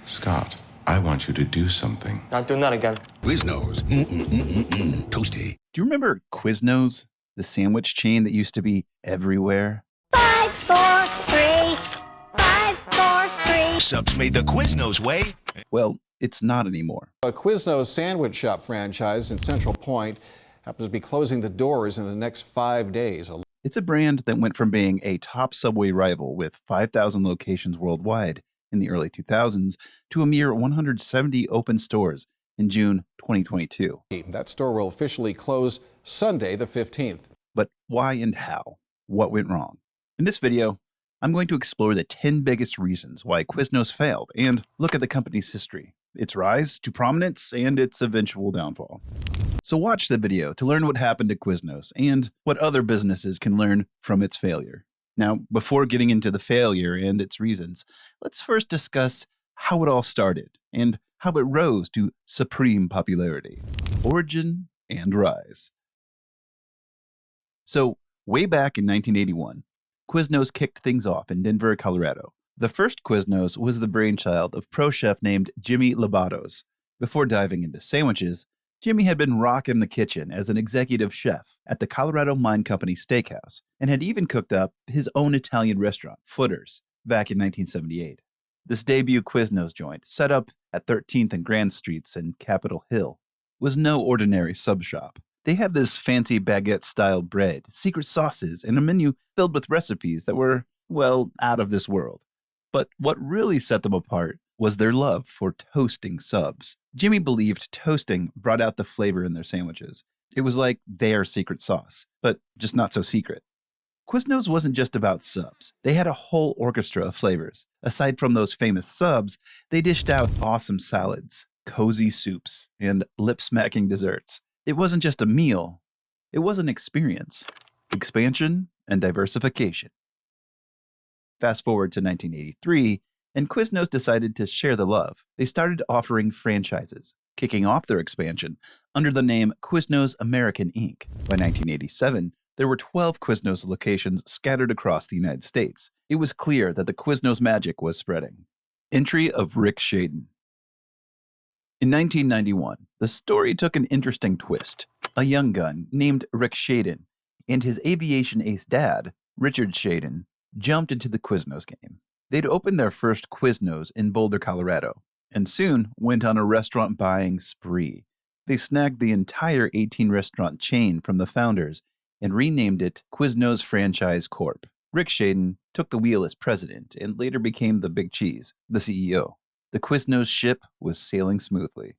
Scott, I want you to do something. Not doing that again. Quiznos. Toasty. Do you remember Quiznos, the sandwich chain that used to be everywhere? 5, 4, 3. 5, 4, 3. Subs made the Quiznos way. Well, it's not anymore. A Quiznos sandwich shop franchise in Central Point happens to be closing the doors in the next 5 days. It's a brand that went from being a top Subway rival with 5,000 locations worldwide in the early 2000s to a mere 170 open stores in June 2022. That store will officially close Sunday the 15th. But why and how? What went wrong? In this video, I'm going to explore the 10 biggest reasons why Quiznos failed and look at the company's history, its rise to prominence, and its eventual downfall. So watch the video to learn what happened to Quiznos and what other businesses can learn from its failure. Now, before getting into the failure and its reasons, let's first discuss how it all started and how it rose to supreme popularity. Origin and rise. So, way back in 1981, Quiznos kicked things off in Denver, Colorado. The first Quiznos was the brainchild of pro chef named Jimmy Labatos. Before diving into sandwiches, Jimmy had been rocking the kitchen as an executive chef at the Colorado Mine Company Steakhouse and had even cooked up his own Italian restaurant, Footers, back in 1978. This debut Quiznos joint, set up at 13th and Grand Streets in Capitol Hill, was no ordinary sub shop. They had this fancy baguette-style bread, secret sauces, and a menu filled with recipes that were, well, out of this world. But what really set them apart was their love for toasting subs. Jimmy believed toasting brought out the flavor in their sandwiches. It was like their secret sauce, but just not so secret. Quiznos wasn't just about subs. They had a whole orchestra of flavors. Aside from those famous subs, they dished out awesome salads, cozy soups, and lip-smacking desserts. It wasn't just a meal. It was an experience. Expansion and diversification. Fast forward to 1983, and Quiznos decided to share the love. They started offering franchises, kicking off their expansion under the name Quiznos American Inc. By 1987, there were 12 Quiznos locations scattered across the United States. It was clear that the Quiznos magic was spreading. Entry of Rick Shaden. In 1991, the story took an interesting twist. A young gun named Rick Shaden and his aviation ace dad, Richard Shaden, jumped into the Quiznos game. They'd opened their first Quiznos in Boulder, Colorado, and soon went on a restaurant buying spree. They snagged the entire 18-restaurant chain from the founders and renamed it Quiznos Franchise Corp. Rick Shaden took the wheel as president and later became the Big Cheese, the CEO. The Quiznos ship was sailing smoothly.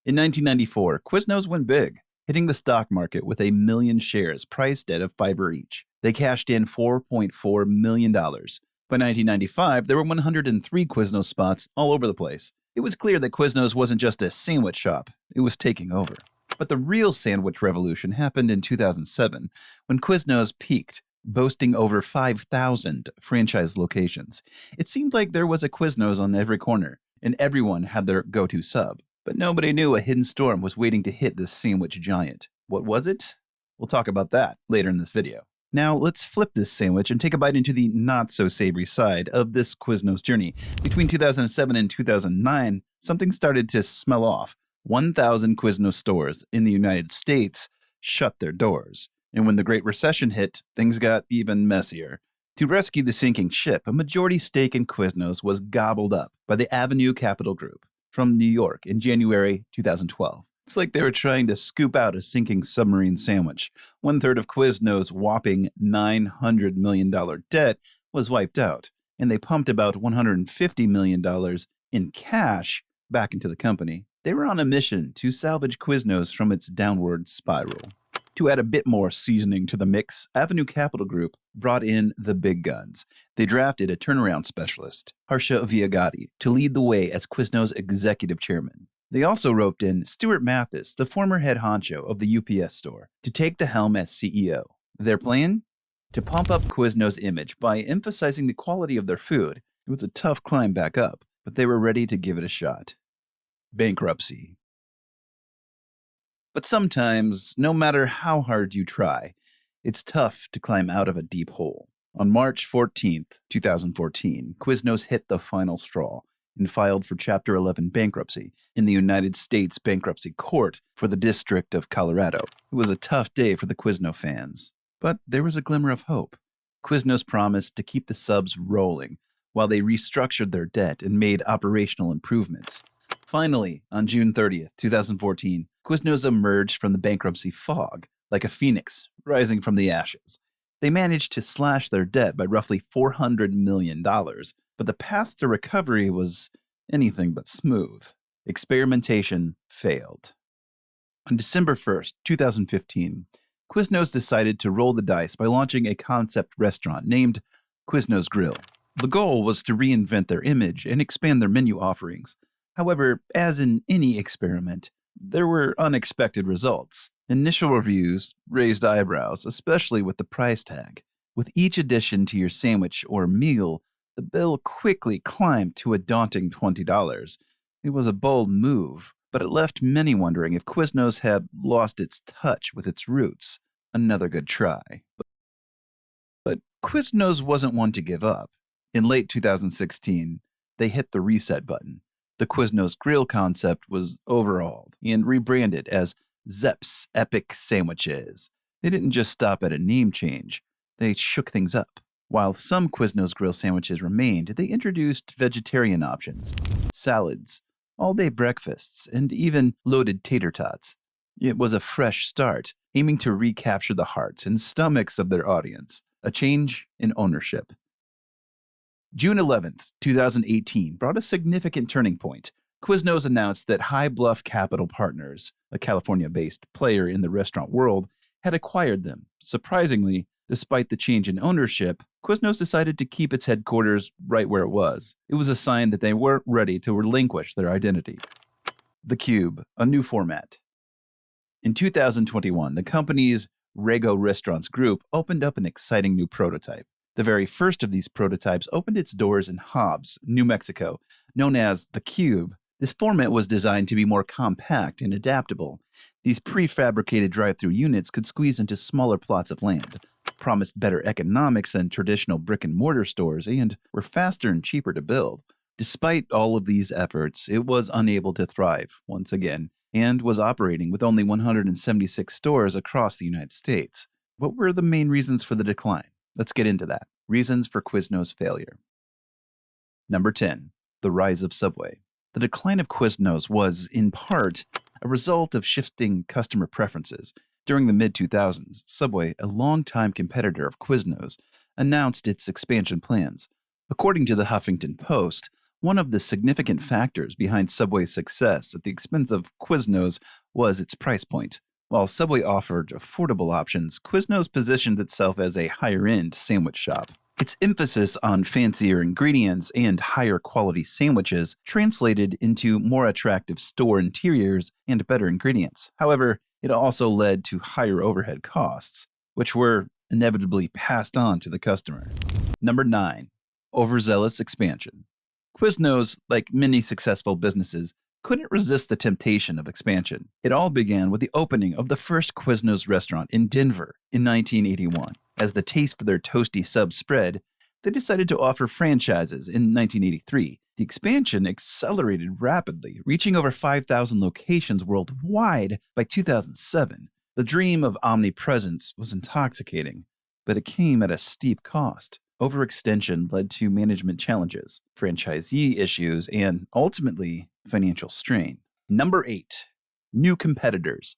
In 1994, Quiznos went big, hitting the stock market with 1 million shares priced at $5 each. They cashed in $4.4 million. By 1995, there were 103 Quiznos spots all over the place. It was clear that Quiznos wasn't just a sandwich shop, it was taking over. But the real sandwich revolution happened in 2007, when Quiznos peaked, boasting over 5,000 franchise locations. It seemed like there was a Quiznos on every corner, and everyone had their go-to sub. But nobody knew a hidden storm was waiting to hit this sandwich giant. What was it? We'll talk about that later in this video. Now, let's flip this sandwich and take a bite into the not-so-savory side of this Quiznos journey. Between 2007 and 2009, something started to smell off. 1,000 Quiznos stores in the United States shut their doors. And when the Great Recession hit, things got even messier. To rescue the sinking ship, a majority stake in Quiznos was gobbled up by the Avenue Capital Group from New York in January 2012. It's like they were trying to scoop out a sinking submarine sandwich. 1/3 of Quiznos' whopping $900 million debt was wiped out, and they pumped about $150 million in cash back into the company. They were on a mission to salvage Quiznos from its downward spiral. To add a bit more seasoning to the mix, Avenue Capital Group brought in the big guns. They drafted a turnaround specialist, Harsha Viagati, to lead the way as Quiznos' executive chairman. They also roped in Stuart Mathis, the former head honcho of the UPS store, to take the helm as CEO. Their plan? To pump up Quiznos' image by emphasizing the quality of their food. It was a tough climb back up, but they were ready to give it a shot. Bankruptcy. But sometimes, no matter how hard you try, it's tough to climb out of a deep hole. On March 14th, 2014, Quiznos hit the final straw. and filed for Chapter 11 bankruptcy in the United States Bankruptcy Court for the District of Colorado. It was a tough day for the Quiznos fans, but there was a glimmer of hope. Quiznos promised to keep the subs rolling while they restructured their debt and made operational improvements. Finally, on June 30th, 2014, Quiznos emerged from the bankruptcy fog like a phoenix rising from the ashes. They managed to slash their debt by roughly $400 million, but the path to recovery was anything but smooth. Experimentation failed. On December 1st, 2015, Quiznos decided to roll the dice by launching a concept restaurant named Quiznos Grill. The goal was to reinvent their image and expand their menu offerings. However, as in any experiment, there were unexpected results. Initial reviews raised eyebrows, especially with the price tag. With each addition to your sandwich or meal, the bill quickly climbed to a daunting $20. It was a bold move, but it left many wondering if Quiznos had lost its touch with its roots. Another good try. But Quiznos wasn't one to give up. In late 2016, they hit the reset button. The Quiznos Grill concept was overhauled and rebranded as Zepp's Epic Sandwiches. They didn't just stop at a name change, they shook things up. While some Quiznos Grill sandwiches remained, they introduced vegetarian options, salads, all-day breakfasts, and even loaded tater tots. It was a fresh start, aiming to recapture the hearts and stomachs of their audience, a change in ownership. June 11th, 2018 brought a significant turning point. Quiznos announced that High Bluff Capital Partners, a California-based player in the restaurant world, had acquired them. Surprisingly, despite the change in ownership, Quiznos decided to keep its headquarters right where it was. It was a sign that they weren't ready to relinquish their identity. The Cube, a new format. In 2021, the company's Rego Restaurants Group opened up an exciting new prototype. The very first of these prototypes opened its doors in Hobbs, New Mexico, known as The Cube. This format was designed to be more compact and adaptable. These prefabricated drive-through units could squeeze into smaller plots of land, promised better economics than traditional brick-and-mortar stores, and were faster and cheaper to build. Despite all of these efforts, it was unable to thrive, once again, and was operating with only 176 stores across the United States. What were the main reasons for the decline? Let's get into that. Reasons for Quiznos' failure. Number 10. The rise of Subway. The decline of Quiznos was, in part, a result of shifting customer preferences. During the mid-2000s, Subway, a longtime competitor of Quiznos, announced its expansion plans. According to the Huffington Post, one of the significant factors behind Subway's success at the expense of Quiznos was its price point. While Subway offered affordable options, Quiznos positioned itself as a higher-end sandwich shop. Its emphasis on fancier ingredients and higher quality sandwiches translated into more attractive store interiors and better ingredients. However, it also led to higher overhead costs, which were inevitably passed on to the customer. Number 9. Overzealous expansion. Quiznos, like many successful businesses, couldn't resist the temptation of expansion. It all began with the opening of the first Quiznos restaurant in Denver in 1981. As the taste for their toasty subs spread, they decided to offer franchises in 1983. The expansion accelerated rapidly, reaching over 5,000 locations worldwide by 2007. The dream of omnipresence was intoxicating, but it came at a steep cost. Overextension led to management challenges, franchisee issues, and ultimately, financial strain. Number 8. New competitors.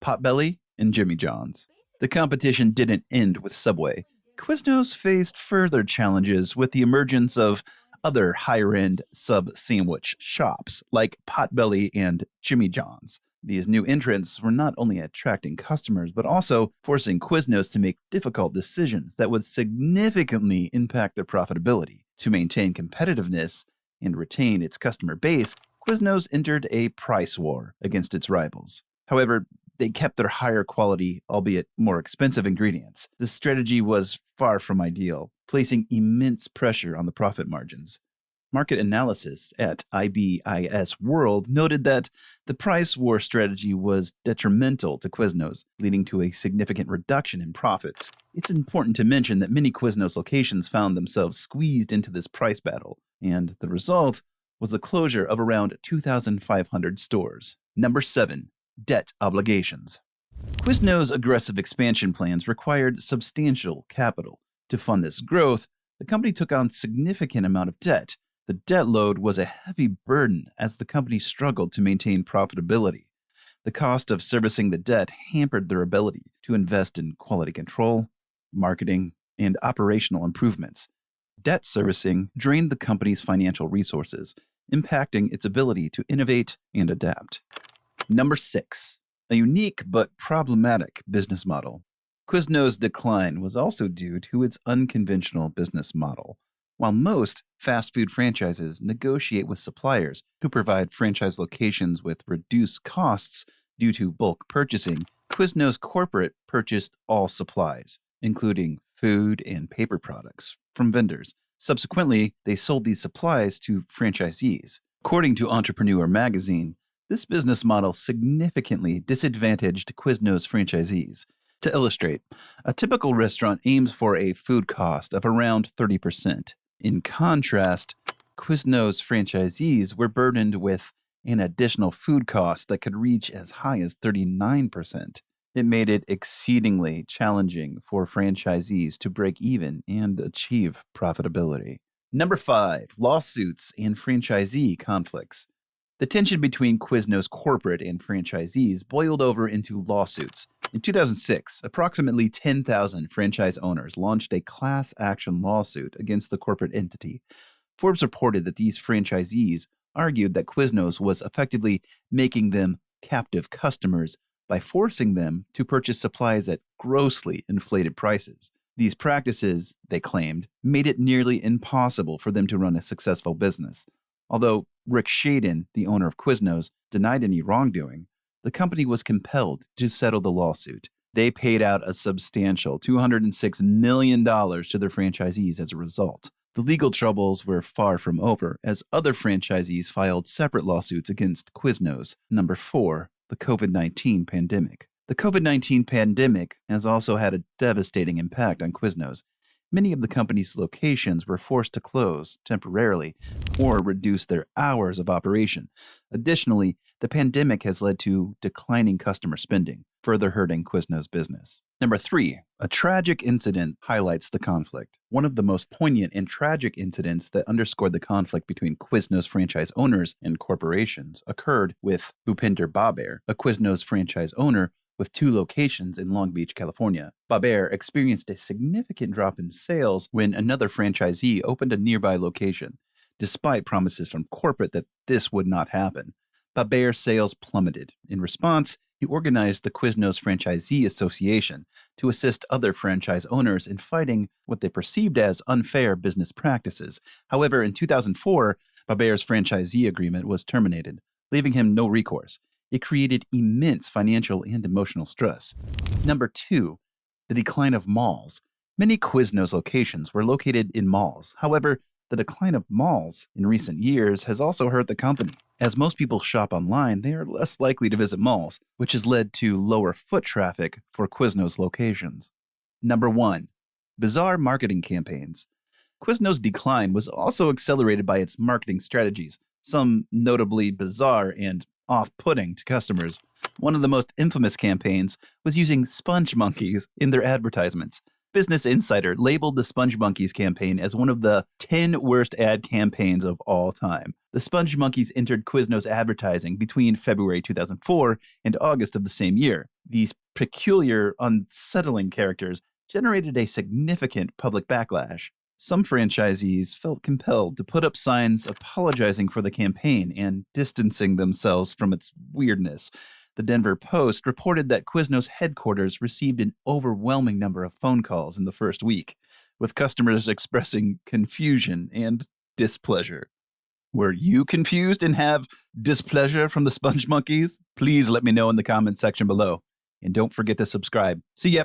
Potbelly and Jimmy John's. The competition didn't end with Subway. Quiznos faced further challenges with the emergence of other higher-end sub-sandwich shops like Potbelly and Jimmy John's. These new entrants were not only attracting customers, but also forcing Quiznos to make difficult decisions that would significantly impact their profitability. To maintain competitiveness and retain its customer base, Quiznos entered a price war against its rivals. However, they kept their higher quality, albeit more expensive ingredients. This strategy was far from ideal, placing immense pressure on the profit margins. Market analysis at IBIS World noted that the price war strategy was detrimental to Quiznos, leading to a significant reduction in profits. It's important to mention that many Quiznos locations found themselves squeezed into this price battle, and the result was the closure of around 2,500 stores. Number 7. Debt obligations. Quiznos' aggressive expansion plans required substantial capital. To fund this growth, the company took on a significant amount of debt. The debt load was a heavy burden as the company struggled to maintain profitability. The cost of servicing the debt hampered their ability to invest in quality control, marketing, and operational improvements. Debt servicing drained the company's financial resources, impacting its ability to innovate and adapt. Number 6. A unique but problematic business model. Quiznos' decline was also due to its unconventional business model. While most fast food franchises negotiate with suppliers who provide franchise locations with reduced costs due to bulk purchasing, Quiznos Corporate purchased all supplies, including food and paper products, from vendors. Subsequently, they sold these supplies to franchisees. According to Entrepreneur magazine, this business model significantly disadvantaged Quiznos franchisees. To illustrate, a typical restaurant aims for a food cost of around 30%. In contrast, Quiznos franchisees were burdened with an additional food cost that could reach as high as 39%. It made it exceedingly challenging for franchisees to break even and achieve profitability. Number 5. Lawsuits and franchisee conflicts. The tension between Quiznos corporate and franchisees boiled over into lawsuits. In 2006, approximately 10,000 franchise owners launched a class action lawsuit against the corporate entity. Forbes reported that these franchisees argued that Quiznos was effectively making them captive customers by forcing them to purchase supplies at grossly inflated prices. These practices, they claimed, made it nearly impossible for them to run a successful business. Although Rick Shaden, the owner of Quiznos, denied any wrongdoing, the company was compelled to settle the lawsuit. They paid out a substantial $206 million to their franchisees as a result. The legal troubles were far from over, as other franchisees filed separate lawsuits against Quiznos. Number 4. The COVID-19 pandemic. The COVID-19 pandemic has also had a devastating impact on Quiznos. Many of the company's locations were forced to close temporarily or reduce their hours of operation. Additionally, the pandemic has led to declining customer spending, further hurting Quiznos' business. Number 3, a tragic incident highlights the conflict. One of the most poignant and tragic incidents that underscored the conflict between Quiznos franchise owners and corporations occurred with Bhupinder Baber, a Quiznos franchise owner with 2 locations in Long Beach, California. Baber experienced a significant drop in sales when another franchisee opened a nearby location. Despite promises from corporate that this would not happen, Baber's sales plummeted. In response, he organized the Quiznos Franchisee Association to assist other franchise owners in fighting what they perceived as unfair business practices. However, in 2004, Baber's franchisee agreement was terminated, leaving him no recourse. It created immense financial and emotional stress. Number 2, the decline of malls. Many Quiznos locations were located in malls. However, the decline of malls in recent years has also hurt the company. As most people shop online, they are less likely to visit malls, which has led to lower foot traffic for Quiznos locations. Number 1, bizarre marketing campaigns. Quiznos' decline was also accelerated by its marketing strategies, some notably bizarre and off-putting to customers. One of the most infamous campaigns was using sponge monkeys in their advertisements. Business Insider labeled the Sponge Monkeys campaign as one of the 10 worst ad campaigns of all time. The Sponge Monkeys entered Quiznos advertising between February 2004 and August of the same year. These peculiar, unsettling characters generated a significant public backlash. Some franchisees felt compelled to put up signs apologizing for the campaign and distancing themselves from its weirdness. The Denver Post reported that Quiznos headquarters received an overwhelming number of phone calls in the first week, with customers expressing confusion and displeasure. Were you confused and have displeasure from the Sponge Monkeys? Please let me know in the comments section below. And don't forget to subscribe. See ya!